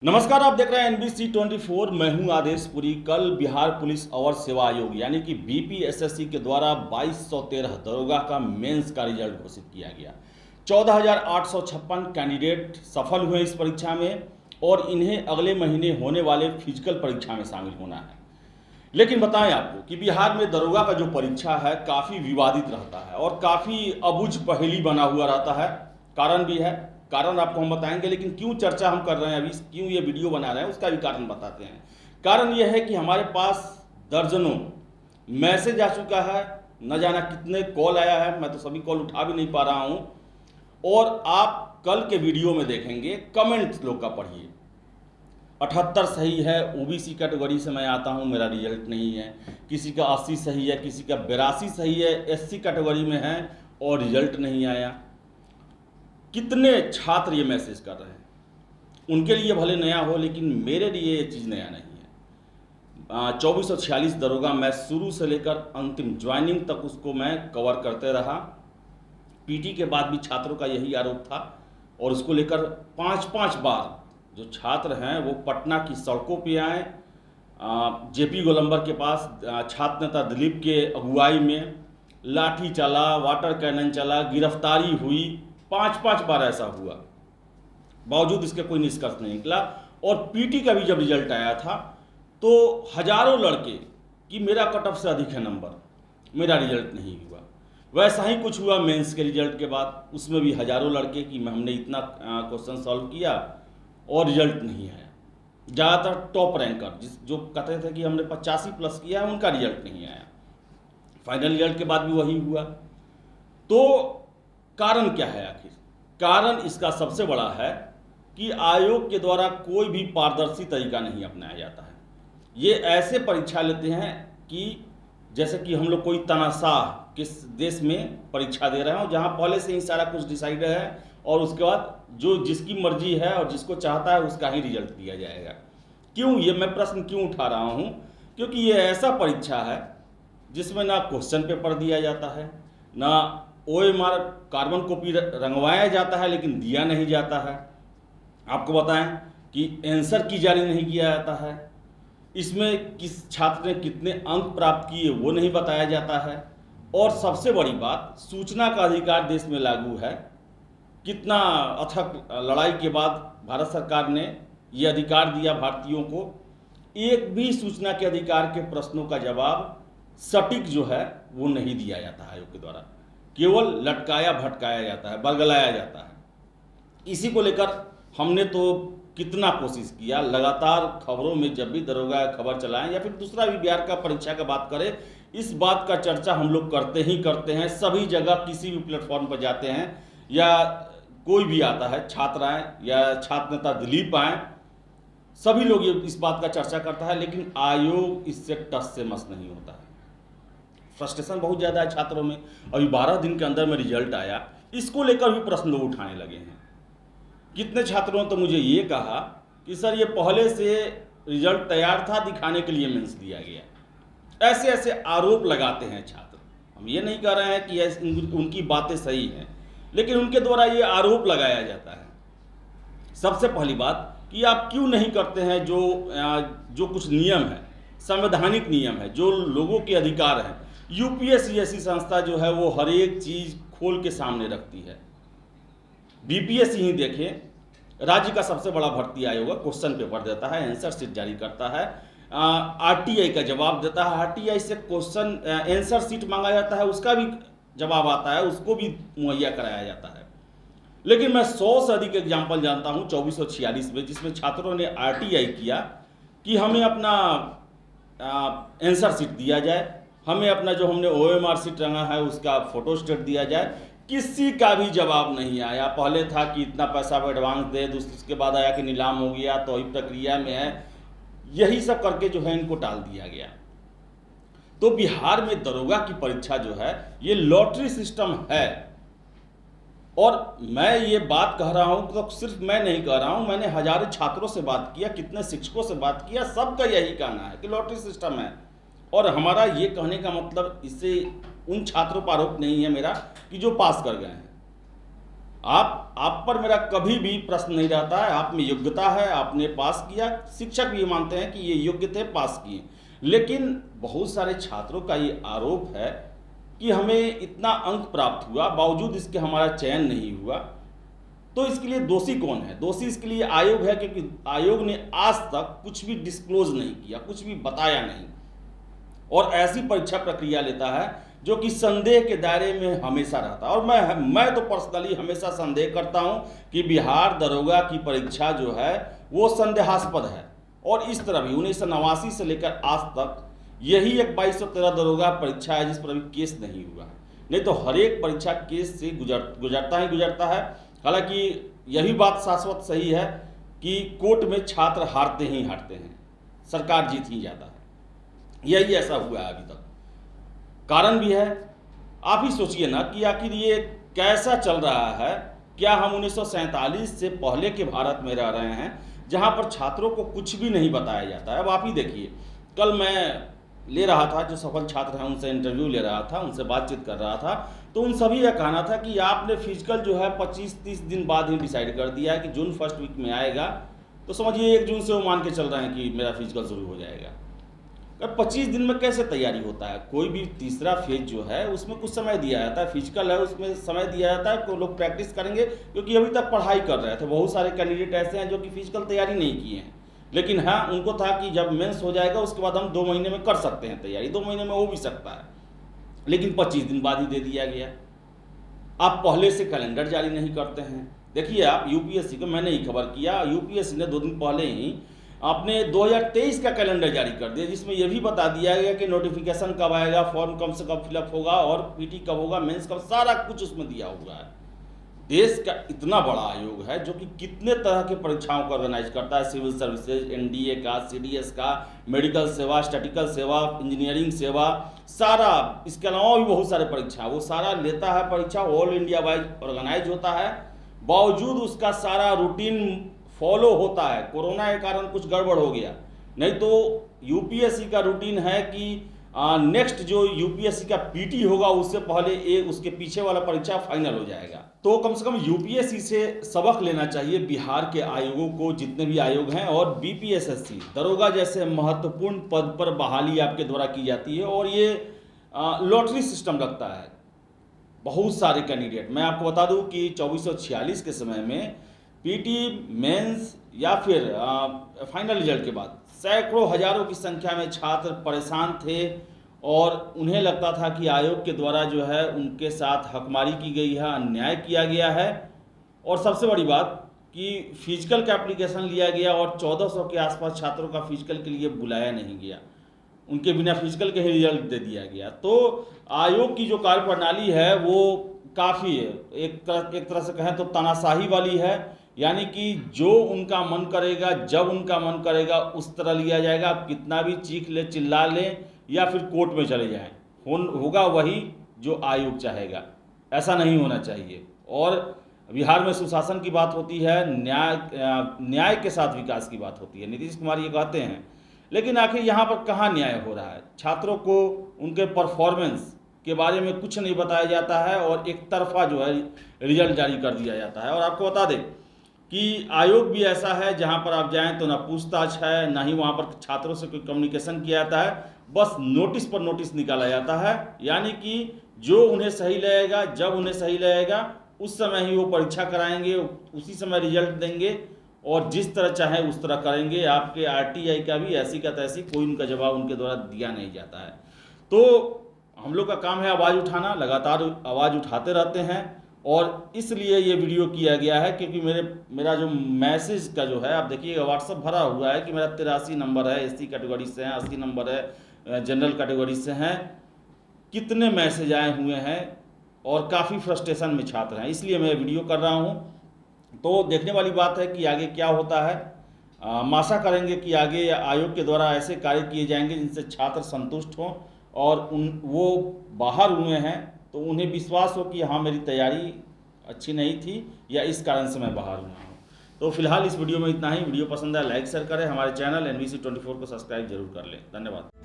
नमस्कार, आप देख रहे हैं NBC 24। मैं हूं आदेश पुरी। कल बिहार पुलिस अवर सेवा आयोग यानी कि BPSSC के द्वारा 2213 दरोगा का मेंस का रिजल्ट घोषित किया गया। 14,856 कैंडिडेट सफल हुए इस परीक्षा में और इन्हें अगले महीने होने वाले फिजिकल परीक्षा में शामिल होना है। लेकिन बताएं आपको कि बिहार में दरोगा का जो परीक्षा है काफ़ी विवादित रहता है और काफ़ी अबुझ पहेली बना हुआ रहता है। कारण भी है, कारण आपको हम बताएंगे, लेकिन क्यों चर्चा हम कर रहे हैं अभी, क्यों ये वीडियो बना रहे हैं, उसका भी कारण बताते हैं। कारण यह है कि हमारे पास दर्जनों मैसेज आ चुका है, न जाना कितने कॉल आया है, मैं तो सभी कॉल उठा भी नहीं पा रहा हूं। और आप कल के वीडियो में देखेंगे कमेंट लोग का पढ़िए। 78 सही है, OBC कैटेगरी से मैं आता हूं, मेरा रिजल्ट नहीं है। किसी का 80 सही है, किसी का 82 सही है, SC कैटेगरी में है और रिजल्ट नहीं आया। कितने छात्र ये मैसेज कर रहे हैं, उनके लिए भले नया हो, लेकिन मेरे लिए ये चीज़ नया नहीं है। 2446 दरोगा मैं शुरू से लेकर अंतिम ज्वाइनिंग तक उसको मैं कवर करते रहा। PT के बाद भी छात्रों का यही आरोप था और उसको लेकर 5-5 बार जो छात्र हैं वो पटना की सड़कों पे आए। JP गोलंबर के पास छात्र नेता दिलीप के अगुवाई में लाठी चला, वाटर कैनन चला, गिरफ्तारी हुई। 5-5 बार ऐसा हुआ, बावजूद इसके कोई निष्कर्ष नहीं निकला। और PT का भी जब रिजल्ट आया था तो हजारों लड़के कि मेरा कट ऑफ से अधिक है नंबर, मेरा रिजल्ट नहीं हुआ। वैसा ही कुछ हुआ मेंस के रिजल्ट के बाद, उसमें भी हजारों लड़के कि हमने इतना क्वेश्चन सॉल्व किया और रिजल्ट नहीं आया। ज़्यादातर टॉप रैंकर जो कहते थे कि हमने 85 प्लस किया, उनका रिजल्ट नहीं आया। फाइनल रिजल्ट के बाद भी वही हुआ। तो कारण क्या है आखिर? कारण इसका सबसे बड़ा है कि आयोग के द्वारा कोई भी पारदर्शी तरीका नहीं अपनाया जाता है। ये ऐसे परीक्षा लेते हैं कि जैसे कि हम लोग कोई तनाशाह किस देश में परीक्षा दे रहे हो, जहां पहले से ही सारा कुछ डिसाइड है और उसके बाद जो जिसकी मर्जी है और जिसको चाहता है उसका ही रिजल्ट दिया जाएगा। क्यों ये मैं प्रश्न क्यों उठा रहा हूँ? क्योंकि ये ऐसा परीक्षा है जिसमें ना क्वेश्चन पेपर दिया जाता है, ना OMR कार्बन कॉपी रंगवाया जाता है, लेकिन दिया नहीं जाता है। आपको बताएं कि आंसर की जारी नहीं किया जाता है। इसमें किस छात्र ने कितने अंक प्राप्त किए वो नहीं बताया जाता है। और सबसे बड़ी बात, सूचना का अधिकार देश में लागू है। कितना अथक लड़ाई के बाद भारत सरकार ने ये अधिकार दिया भारतीयों को। एक भी सूचना के अधिकार के प्रश्नों का जवाब सटीक जो है वो नहीं दिया जाता है आयोग के द्वारा, केवल लटकाया भटकाया जाता है, बरगलाया जाता है। इसी को लेकर हमने तो कितना कोशिश किया, लगातार खबरों में जब भी दरोगा खबर चलाएं या फिर दूसरा भी बिहार का परीक्षा का बात करें, इस बात का चर्चा हम लोग करते ही करते हैं। सभी जगह किसी भी प्लेटफॉर्म पर जाते हैं या कोई भी आता है, छात्र आए या छात्र नेता दिलीप आए, सभी लोग ये इस बात का चर्चा करता है, लेकिन आयोग इससे टस से मस नहीं होता है। फ्रस्ट्रेशन बहुत ज़्यादा है छात्रों में। अभी 12 दिन के अंदर में रिजल्ट आया, इसको लेकर भी प्रश्न लोग उठाने लगे हैं। कितने छात्रों ने तो मुझे ये कहा कि सर ये पहले से रिजल्ट तैयार था, दिखाने के लिए मेंस दिया गया। ऐसे ऐसे आरोप लगाते हैं छात्र। हम ये नहीं कह रहे हैं कि उनकी बातें सही हैं, लेकिन उनके द्वारा ये आरोप लगाया जाता है। सबसे पहली बात कि आप क्यों नहीं करते हैं जो कुछ नियम है, संवैधानिक नियम है, जो लोगों के अधिकार हैं। UPSC ऐसी संस्था जो है वो हर एक चीज़ खोल के सामने रखती है। BPSC ही देखें, राज्य का सबसे बड़ा भर्ती आयोग है, क्वेश्चन पेपर देता है, आंसर शीट जारी करता है, RTI का जवाब देता है, RTI से क्वेश्चन आंसर शीट मांगा जाता है, उसका भी जवाब आता है, उसको भी मुहैया कराया जाता है। लेकिन मैं 100 से अधिक एग्जाम्पल जानता हूँ 2446 में, जिसमें छात्रों ने RTI किया कि हमें अपना आंसर शीट दिया जाए, हमें अपना जो हमने OMR शीट रंगा है उसका फोटो स्टेट दिया जाए। किसी का भी जवाब नहीं आया। पहले था कि इतना पैसा एडवांस दे, उसके बाद आया कि नीलाम हो गया, तो अभी प्रक्रिया में है। यही सब करके जो है इनको टाल दिया गया। तो बिहार में दरोगा की परीक्षा जो है ये लॉटरी सिस्टम है। और मैं ये बात कह रहा हूँ तो सिर्फ मैं नहीं कह रहा हूँ, मैंने हजारों छात्रों से बात किया, कितने शिक्षकों से बात किया, सबका यही कहना है कि लॉटरी सिस्टम है। और हमारा ये कहने का मतलब इससे उन छात्रों पर आरोप नहीं है मेरा कि जो पास कर गए हैं। आप पर मेरा कभी भी प्रश्न नहीं रहता है। आप में योग्यता है, आपने पास किया, शिक्षक भी मानते हैं कि ये योग्य थे, पास किए। लेकिन बहुत सारे छात्रों का ये आरोप है कि हमें इतना अंक प्राप्त हुआ, बावजूद इसके हमारा चयन नहीं हुआ। तो इसके लिए दोषी कौन है? दोषी इसके लिए आयोग है, क्योंकि आयोग ने आज तक कुछ भी डिस्क्लोज नहीं किया, कुछ भी बताया नहीं, और ऐसी परीक्षा प्रक्रिया लेता है जो कि संदेह के दायरे में हमेशा रहता है। और मैं तो पर्सनली हमेशा संदेह करता हूं कि बिहार दरोगा की परीक्षा जो है वो संदेहास्पद है। और इस तरह भी 1989 से लेकर आज तक यही एक 2213 दरोगा परीक्षा है जिस पर अभी केस नहीं हुआ है। नहीं तो हर एक परीक्षा केस से गुजरता है। हालांकि यही बात शाश्वत सही है कि कोर्ट में छात्र हारते हैं, सरकार जीत ही जाता है। यही ऐसा हुआ है अभी तक। कारण भी है, आप ही सोचिए ना कि आखिर ये कैसा चल रहा है। क्या हम 1947 से पहले के भारत में रह रहे हैं जहां पर छात्रों को कुछ भी नहीं बताया जाता है? अब आप ही देखिए, कल मैं ले रहा था, जो सफल छात्र हैं उनसे इंटरव्यू ले रहा था, उनसे बातचीत कर रहा था, तो उन सभी का कहना था कि आपने फिजिकल जो है 25-30 दिन बाद ही डिसाइड कर दिया है कि जून फर्स्ट वीक में आएगा, तो समझिए 1 जून से वो मान के चल रहे हैं कि मेरा फिजिकल शुरू हो जाएगा। अब 25 दिन में कैसे तैयारी होता है? कोई भी तीसरा फेज जो है उसमें कुछ समय दिया जाता है, फिजिकल है उसमें समय दिया जाता है, तो लोग प्रैक्टिस करेंगे, क्योंकि अभी तक पढ़ाई कर रहे थे। बहुत सारे कैंडिडेट ऐसे हैं जो कि फिजिकल तैयारी नहीं किए हैं, लेकिन हाँ उनको था कि जब मेंस हो जाएगा उसके बाद हम 2 महीने में कर सकते हैं तैयारी, 2 महीने में हो भी सकता है, लेकिन 25 दिन बाद ही दे दिया गया। आप पहले से कैलेंडर जारी नहीं करते हैं। देखिए आप यूपीएससी को, मैंने ही खबर किया, यूपीएससी ने 2 दिन पहले ही आपने 2023 का कैलेंडर जारी कर दिया, जिसमें यह भी बता दिया गया कि नोटिफिकेशन कब आएगा, फॉर्म कब से कब फिलअप होगा और पीटी कब होगा, मेंस कब, सारा कुछ उसमें दिया हुआ है। देश का इतना बड़ा आयोग है जो कि कितने तरह के परीक्षाओं को ऑर्गेनाइज करता है, सिविल सर्विसेज, एनडीए का, सीडीएस का, मेडिकल सेवा, स्टैटिकल सेवा, इंजीनियरिंग सेवा, सारा, इसके अलावा भी बहुत सारे परीक्षा वो सारा लेता है। परीक्षा ऑल इंडिया वाइज ऑर्गेनाइज होता है, बावजूद उसका सारा रूटीन फॉलो होता है। कोरोना के कारण कुछ गड़बड़ हो गया, नहीं तो यूपीएससी का रूटीन है कि नेक्स्ट जो यूपीएससी का पीटी होगा उससे पहले उसके पीछे वाला परीक्षा फाइनल हो जाएगा। तो कम से कम यूपीएससी से सबक लेना चाहिए बिहार के आयोगों को, जितने भी आयोग हैं। और बीपीएसएससी दरोगा जैसे महत्वपूर्ण पद पर बहाली आपके द्वारा की जाती है, और ये लॉटरी सिस्टम लगता है। बहुत सारे कैंडिडेट, मैं आपको बता दूं कि 2446 के समय में पीटी, मेंस या फिर फाइनल रिजल्ट के बाद सैकड़ों हजारों की संख्या में छात्र परेशान थे, और उन्हें लगता था कि आयोग के द्वारा जो है उनके साथ हकमारी की गई है, अन्याय किया गया है। और सबसे बड़ी बात कि फिजिकल का एप्लीकेशन लिया गया और 1400 के आसपास छात्रों का फिजिकल के लिए बुलाया नहीं गया, उनके बिना फिजिकल के ही रिजल्ट दे दिया गया। तो आयोग की जो कार्यप्रणाली है वो काफ़ी एक तरह से कहें तो तानाशाही वाली है, यानी कि जो उनका मन करेगा, जब उनका मन करेगा उस तरह लिया जाएगा। आप कितना भी चीख ले, चिल्ला लें या फिर कोर्ट में चले जाएं, होगा वही जो आयोग चाहेगा। ऐसा नहीं होना चाहिए। और बिहार में सुशासन की बात होती है, न्याय के साथ विकास की बात होती है, नीतीश कुमार ये कहते हैं, लेकिन आखिर यहाँ पर कहाँ न्याय हो रहा है? छात्रों को उनके परफॉर्मेंस के बारे में कुछ नहीं बताया जाता है और एक तरफा जो है रिजल्ट जारी कर दिया जाता है। और आपको बता दें कि आयोग भी ऐसा है जहां पर आप जाएं तो ना पूछताछ है, ना ही वहां पर छात्रों से कोई कम्युनिकेशन किया जाता है, बस नोटिस पर नोटिस निकाला जाता है। यानी कि जो उन्हें सही लगेगा, जब उन्हें सही लगेगा उस समय ही वो परीक्षा कराएंगे, उसी समय रिजल्ट देंगे और जिस तरह चाहे उस तरह करेंगे। आपके आरटीआई का भी ऐसी का तैसी कोई उनका जवाब उनके द्वारा दिया नहीं जाता है। तो हम लोग का काम है आवाज़ उठाना, लगातार आवाज़ उठाते रहते हैं, और इसलिए ये वीडियो किया गया है क्योंकि मेरा जो मैसेज का जो है, आप देखिएगा व्हाट्सएप भरा हुआ है कि मेरा 83 नंबर है, एससी कैटेगरी से हैं, 80 नंबर है जनरल कैटेगरी से हैं। कितने मैसेज आए हुए हैं और काफ़ी फ्रस्ट्रेशन में छात्र हैं, इसलिए मैं वीडियो कर रहा हूँ। तो देखने वाली बात है कि आगे क्या होता है। हम आशा करेंगे कि आगे आयोग के द्वारा ऐसे कार्य किए जाएंगे जिनसे छात्र संतुष्ट हों, और वो बाहर हुए हैं तो उन्हें विश्वास हो कि हाँ मेरी तैयारी अच्छी नहीं थी या इस कारण से मैं बाहर हुआ हूँ। तो फिलहाल इस वीडियो में इतना ही। वीडियो पसंद आया लाइक शेयर करें, हमारे चैनल NBC 24 को सब्सक्राइब जरूर कर लें। धन्यवाद।